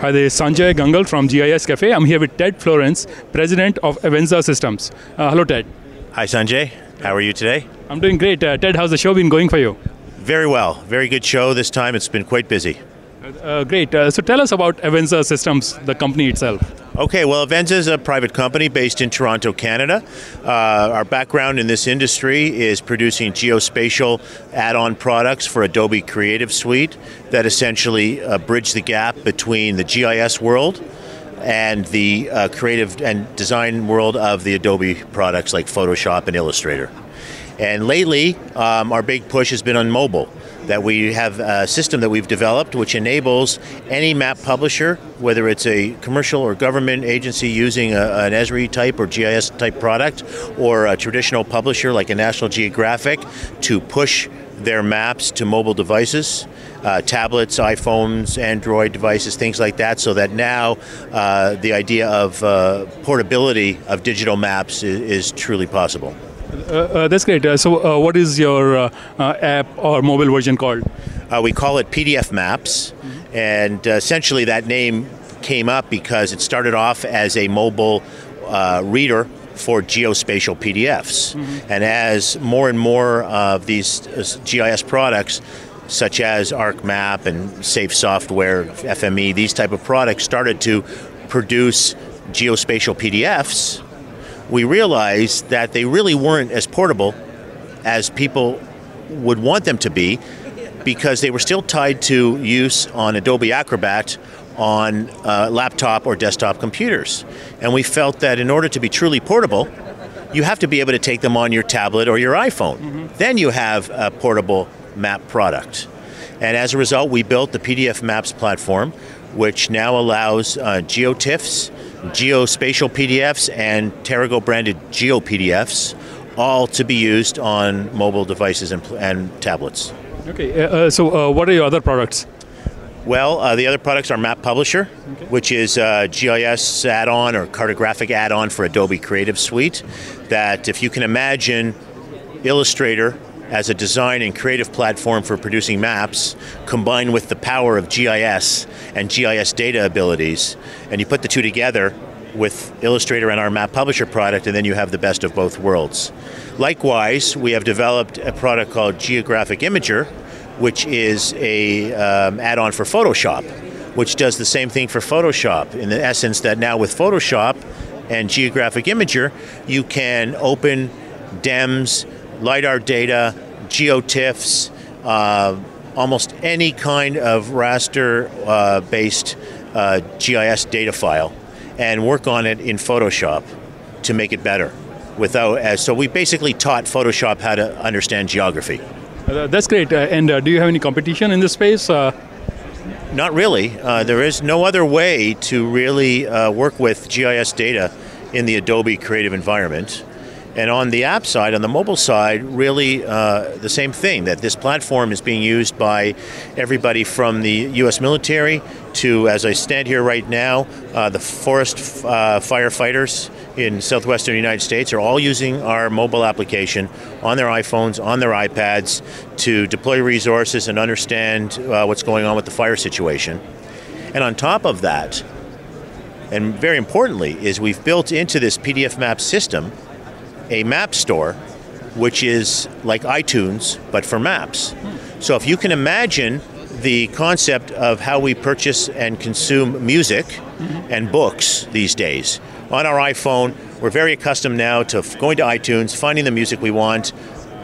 Hi, this is Sanjay Gangal from GIS Cafe. I'm here with Ted Florence, President of Avenza Systems. Hello, Ted. Hi, Sanjay. How are you today? I'm doing great. Ted, how's the show been going for you? Very well. Very good show this time. It's been quite busy. Great. So tell us about Avenza Systems, the company itself. Okay, well, Avenza is a private company based in Toronto, Canada. Our background in this industry is producing geospatial add-on products for Adobe Creative Suite that essentially bridge the gap between the GIS world and the creative and design world of the Adobe products like Photoshop and Illustrator. And lately, our big push has been on mobile, that we have a system that we've developed which enables any map publisher, whether it's a commercial or government agency using an Esri type or GIS type product, or a traditional publisher like a National Geographic, to push their maps to mobile devices, tablets, iPhones, Android devices, things like that, so that now the idea of portability of digital maps is truly possible. That's great. So what is your app or mobile version called? We call it PDF Maps, and essentially that name came up because it started off as a mobile reader for geospatial PDFs. And as more and more of these GIS products, such as ArcMap and Safe Software, FME, these type of products started to produce geospatial PDFs, we realized that they really weren't as portable as people would want them to be, because they were still tied to use on Adobe Acrobat on laptop or desktop computers. And we felt that in order to be truly portable, you have to be able to take them on your tablet or your iPhone. Then you have a portable map product. And as a result, we built the PDF Maps platform, which now allows GeoTIFFs, geospatial PDFs, and Terago branded GeoPDFs, all to be used on mobile devices and tablets. Okay, so what are your other products? Well, the other products are Map Publisher, which is a GIS add-on or cartographic add-on for Adobe Creative Suite, that if you can imagine Illustrator as a design and creative platform for producing maps, combined with the power of GIS and GIS data abilities, and you put the two together with Illustrator and our Map Publisher product, and then you have the best of both worlds. Likewise, we have developed a product called Geographic Imager, which is a add-on for Photoshop, which does the same thing for Photoshop, in the essence that now with Photoshop and Geographic Imager, you can open DEMS, LiDAR data, GeoTIFFs, almost any kind of raster-based GIS data file, and work on it in Photoshop to make it better. So we basically taught Photoshop how to understand geography. That's great. And do you have any competition in this space? Not really. There is no other way to really work with GIS data in the Adobe creative environment. And on the app side, on the mobile side, really the same thing, that this platform is being used by everybody from the U.S. military to, as I stand here right now, the forest firefighters in southwestern United States are all using our mobile application on their iPhones, on their iPads, to deploy resources and understand what's going on with the fire situation. And on top of that, and very importantly, is we've built into this PDF Map system a map store, which is like iTunes, but for maps. So if you can imagine the concept of how we purchase and consume music and books these days. On our iPhone, we're very accustomed now to going to iTunes, finding the music we want,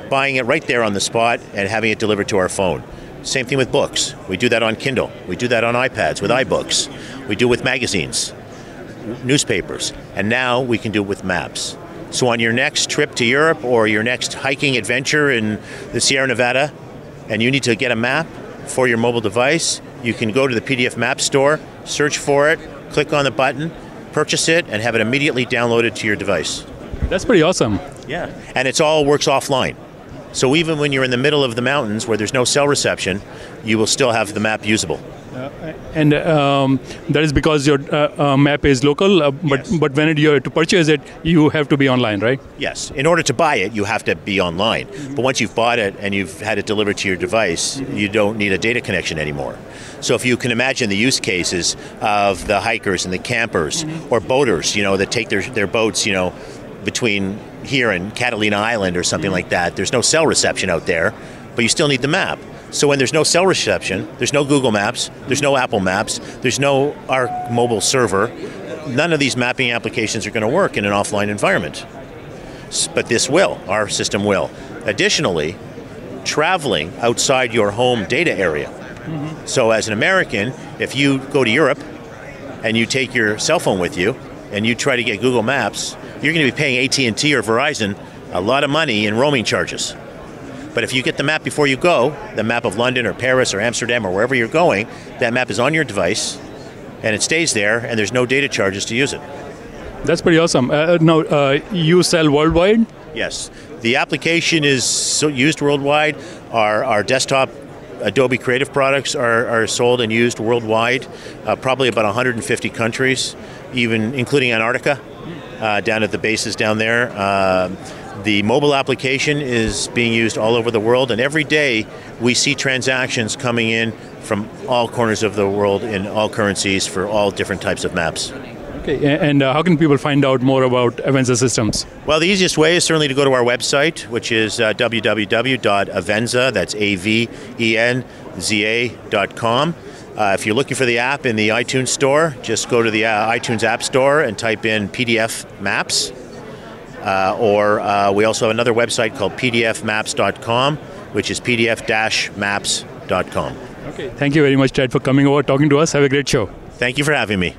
buying it right there on the spot, and having it delivered to our phone. Same thing with books. We do that on Kindle. We do that on iPads with iBooks. We do it with magazines, newspapers, and now we can do it with maps. So on your next trip to Europe or your next hiking adventure in the Sierra Nevada, and you need to get a map for your mobile device, you can go to the PDF Map store, search for it, click on the button, purchase it, and have it immediately downloaded to your device. That's pretty awesome. Yeah, and it all works offline. So even when you're in the middle of the mountains where there's no cell reception, you will still have the map usable. And that is because your map is local, but when you're to purchase it, you have to be online, right? Yes. In order to buy it, you have to be online. But once you've bought it and you've had it delivered to your device, you don't need a data connection anymore. So if you can imagine the use cases of the hikers and the campers or boaters, that take their boats, between here and Catalina Island or something like that, there's no cell reception out there, but you still need the map. So when there's no cell reception, there's no Google Maps, there's no Apple Maps, there's no Arc mobile server, none of these mapping applications are going to work in an offline environment. But this will, our system will. Additionally, traveling outside your home data area. So as an American, if you go to Europe and you take your cell phone with you and you try to get Google Maps, you're going to be paying AT&T or Verizon a lot of money in roaming charges. But if you get the map before you go, the map of London or Paris or Amsterdam or wherever you're going, that map is on your device and it stays there and there's no data charges to use it. That's pretty awesome. Now, you sell worldwide? Yes. The application is used worldwide. Our desktop Adobe Creative products are sold and used worldwide, probably about 150 countries, even including Antarctica, down at the bases down there. The mobile application is being used all over the world, and every day we see transactions coming in from all corners of the world in all currencies for all different types of maps. Okay, and how can people find out more about Avenza Systems? Well, the easiest way is certainly to go to our website, which is www.avenza, that's AVENZA.com. If you're looking for the app in the iTunes store, just go to the iTunes App Store and type in PDF Maps. Or we also have another website called pdfmaps.com, which is pdf-maps.com. Okay, thank you very much, Ted, for coming over, talking to us. Have a great show. Thank you for having me.